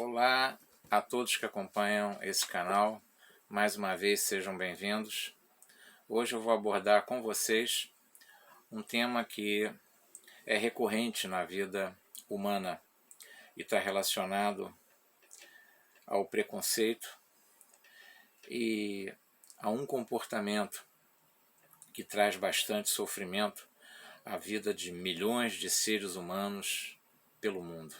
Olá a todos que acompanham esse canal, mais uma vez sejam bem-vindos. Hoje eu vou abordar com vocês um tema que é recorrente na vida humana e está relacionado ao preconceito e a um comportamento que traz bastante sofrimento à vida de milhões de seres humanos pelo mundo.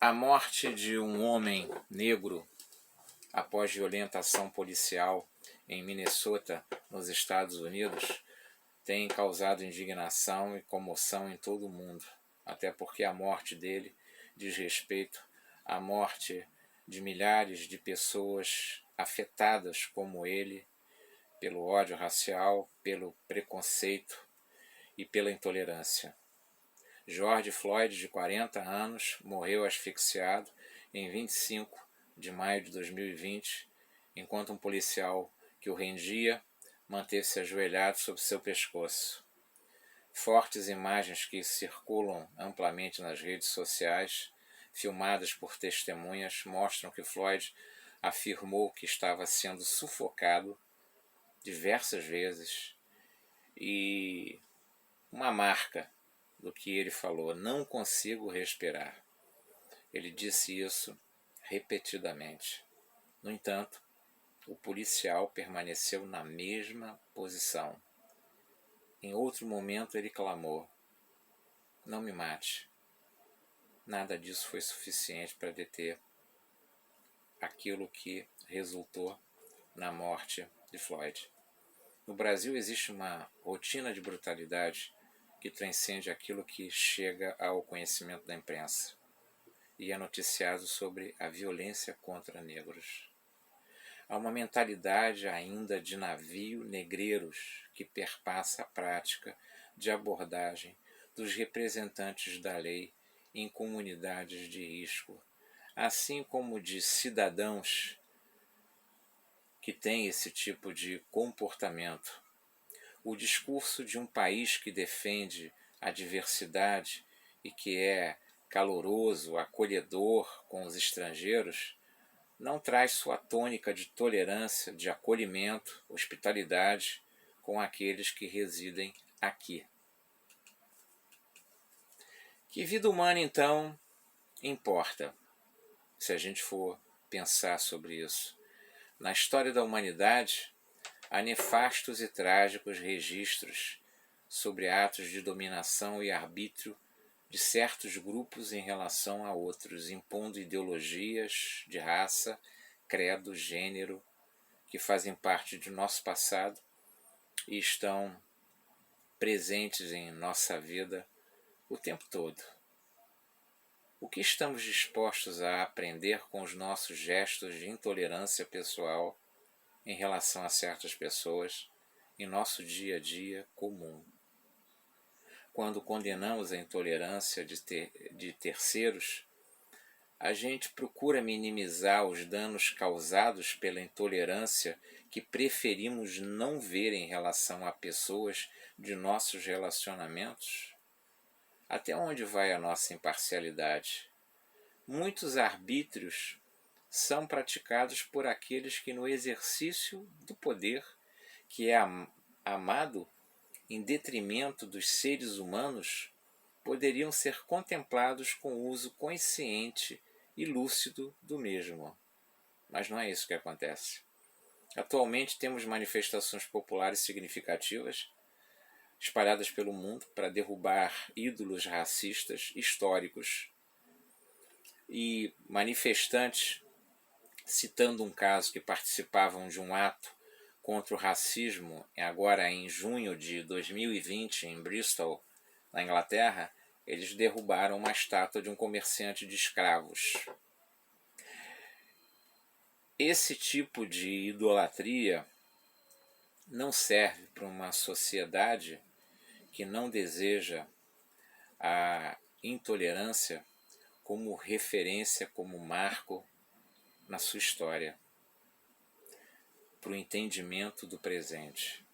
A morte de um homem negro após violenta ação policial em Minnesota, nos Estados Unidos, tem causado indignação e comoção em todo o mundo, até porque a morte dele diz respeito à morte de milhares de pessoas afetadas como ele pelo ódio racial, pelo preconceito e pela intolerância. George Floyd, de 40 anos, morreu asfixiado em 25 de maio de 2020, enquanto um policial que o rendia manteve-se ajoelhado sobre seu pescoço. Fortes imagens que circulam amplamente nas redes sociais, filmadas por testemunhas, mostram que Floyd afirmou que estava sendo sufocado diversas vezes e uma marca do que ele falou: não consigo respirar. Ele disse isso repetidamente. No entanto, o policial permaneceu na mesma posição. Em outro momento ele clamou: não me mate. Nada disso foi suficiente para deter aquilo que resultou na morte de Floyd. No Brasil existe uma rotina de brutalidade que transcende aquilo que chega ao conhecimento da imprensa e é noticiado sobre a violência contra negros. Há uma mentalidade ainda de navio negreiros que perpassa a prática de abordagem dos representantes da lei em comunidades de risco, assim como de cidadãos que têm esse tipo de comportamento. O discurso de um país que defende a diversidade e que é caloroso, acolhedor com os estrangeiros, não traz sua tônica de tolerância, de acolhimento, hospitalidade com aqueles que residem aqui. Que vida humana, então, importa, se a gente for pensar sobre isso? Na história da humanidade, há nefastos e trágicos registros sobre atos de dominação e arbítrio de certos grupos em relação a outros, impondo ideologias de raça, credo, gênero, que fazem parte de nosso passado e estão presentes em nossa vida o tempo todo. O que estamos dispostos a aprender com os nossos gestos de intolerância pessoal em relação a certas pessoas em nosso dia a dia comum? Quando condenamos a intolerância de terceiros, a gente procura minimizar os danos causados pela intolerância que preferimos não ver em relação a pessoas de nossos relacionamentos? Até onde vai a nossa imparcialidade? Muitos arbítrios são praticados por aqueles que, no exercício do poder, que é amado em detrimento dos seres humanos, poderiam ser contemplados com uso consciente e lúcido do mesmo. Mas não é isso que acontece. Atualmente temos manifestações populares significativas espalhadas pelo mundo para derrubar ídolos racistas históricos e manifestantes, citando um caso que participavam de um ato contra o racismo, agora em junho de 2020, em Bristol, na Inglaterra, eles derrubaram uma estátua de um comerciante de escravos. Esse tipo de idolatria não serve para uma sociedade que não deseja a intolerância como referência, como marco na sua história, para o entendimento do presente.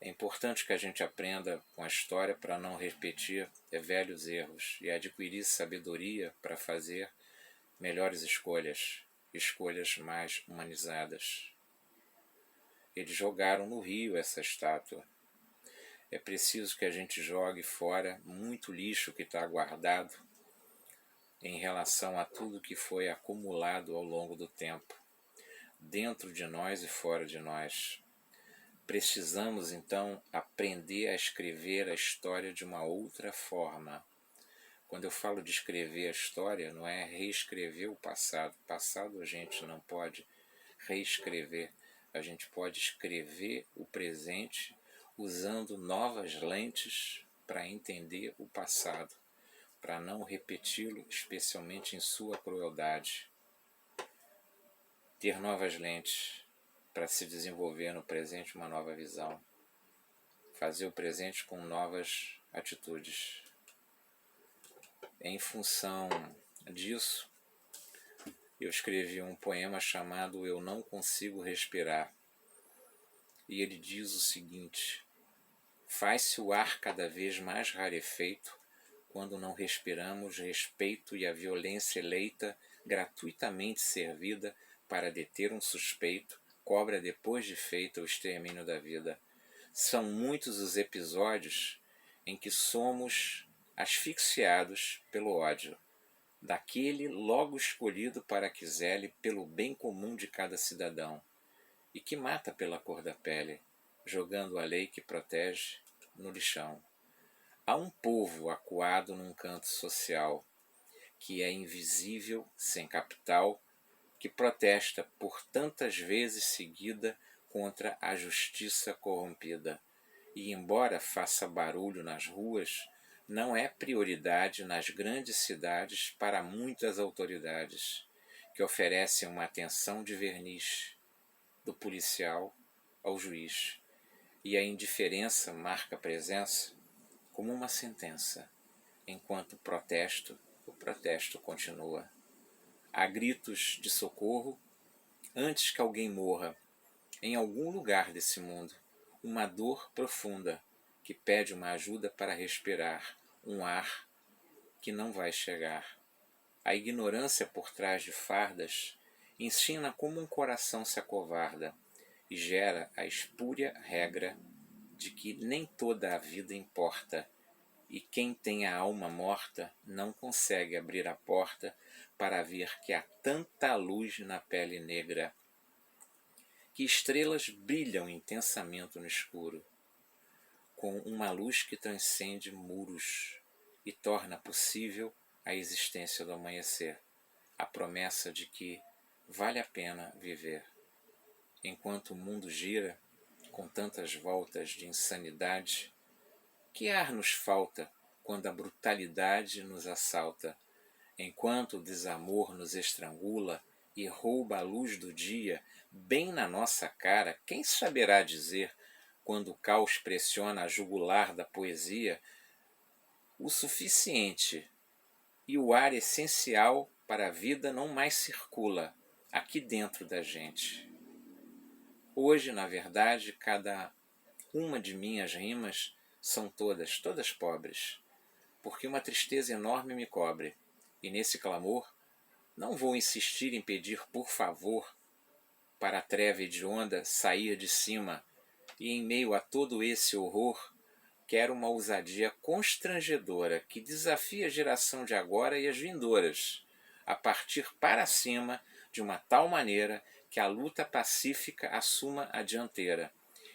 É importante que a gente aprenda com a história para não repetir velhos erros e adquirir sabedoria para fazer melhores escolhas, escolhas mais humanizadas. Eles jogaram no rio essa estátua. É preciso que a gente jogue fora muito lixo que está guardado em relação a tudo que foi acumulado ao longo do tempo, dentro de nós e fora de nós. Precisamos, então, aprender a escrever a história de uma outra forma. Quando eu falo de escrever a história, não é reescrever o passado. O passado a gente não pode reescrever. A gente pode escrever o presente usando novas lentes para entender o passado, para não repeti-lo, especialmente em sua crueldade. Ter novas lentes para se desenvolver no presente uma nova visão. Fazer o presente com novas atitudes. Em função disso, eu escrevi um poema chamado Eu Não Consigo Respirar. E ele diz o seguinte: faz-se o ar cada vez mais rarefeito quando não respiramos respeito e a violência eleita, gratuitamente servida para deter um suspeito, cobra depois de feita o extermínio da vida. São muitos os episódios em que somos asfixiados pelo ódio, daquele logo escolhido para que zele pelo bem comum de cada cidadão, e que mata pela cor da pele, jogando a lei que protege no lixão. Há um povo acuado num canto social, que é invisível, sem capital, que protesta por tantas vezes seguida contra a justiça corrompida. E embora faça barulho nas ruas, não é prioridade nas grandes cidades para muitas autoridades, que oferecem uma atenção de verniz, do policial ao juiz, e a indiferença marca presença como uma sentença. Enquanto o protesto continua. Há gritos de socorro antes que alguém morra, em algum lugar desse mundo, uma dor profunda que pede uma ajuda para respirar, um ar que não vai chegar. A ignorância por trás de fardas ensina como um coração se acovarda e gera a espúria regra de que nem toda a vida importa, e quem tem a alma morta não consegue abrir a porta para ver que há tanta luz na pele negra, que estrelas brilham intensamente no escuro, com uma luz que transcende muros e torna possível a existência do amanhecer, a promessa de que vale a pena viver. Enquanto o mundo gira, com tantas voltas de insanidade, que ar nos falta quando a brutalidade nos assalta? Enquanto o desamor nos estrangula e rouba a luz do dia bem na nossa cara, quem saberá dizer, quando o caos pressiona a jugular da poesia, o suficiente e o ar essencial para a vida não mais circula aqui dentro da gente? Hoje, na verdade, cada uma de minhas rimas são todas pobres, porque uma tristeza enorme me cobre, e nesse clamor não vou insistir em pedir por favor para a treva hedionda sair de cima, e em meio a todo esse horror quero uma ousadia constrangedora que desafie a geração de agora e as vindouras a partir para cima de uma tal maneira que a luta pacífica assuma a dianteira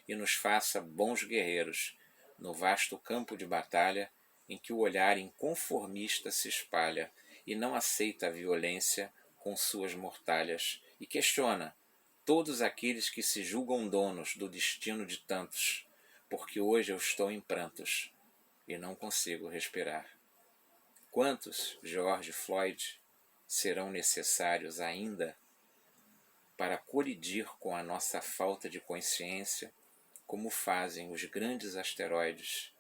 e nos faça bons guerreiros no vasto campo de batalha em que o olhar inconformista se espalha e não aceita a violência com suas mortalhas e questiona todos aqueles que se julgam donos do destino de tantos, porque hoje eu estou em prantos e não consigo respirar. Quantos George Floyd serão necessários ainda para colidir com a nossa falta de consciência, como fazem os grandes asteroides,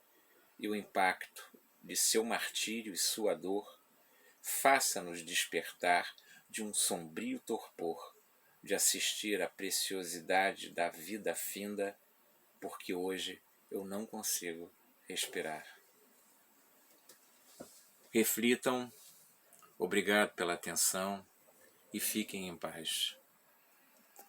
e o impacto de seu martírio e sua dor faça-nos despertar de um sombrio torpor, de assistir à preciosidade da vida finda, porque hoje eu não consigo respirar. Reflitam, obrigado pela atenção e fiquem em paz.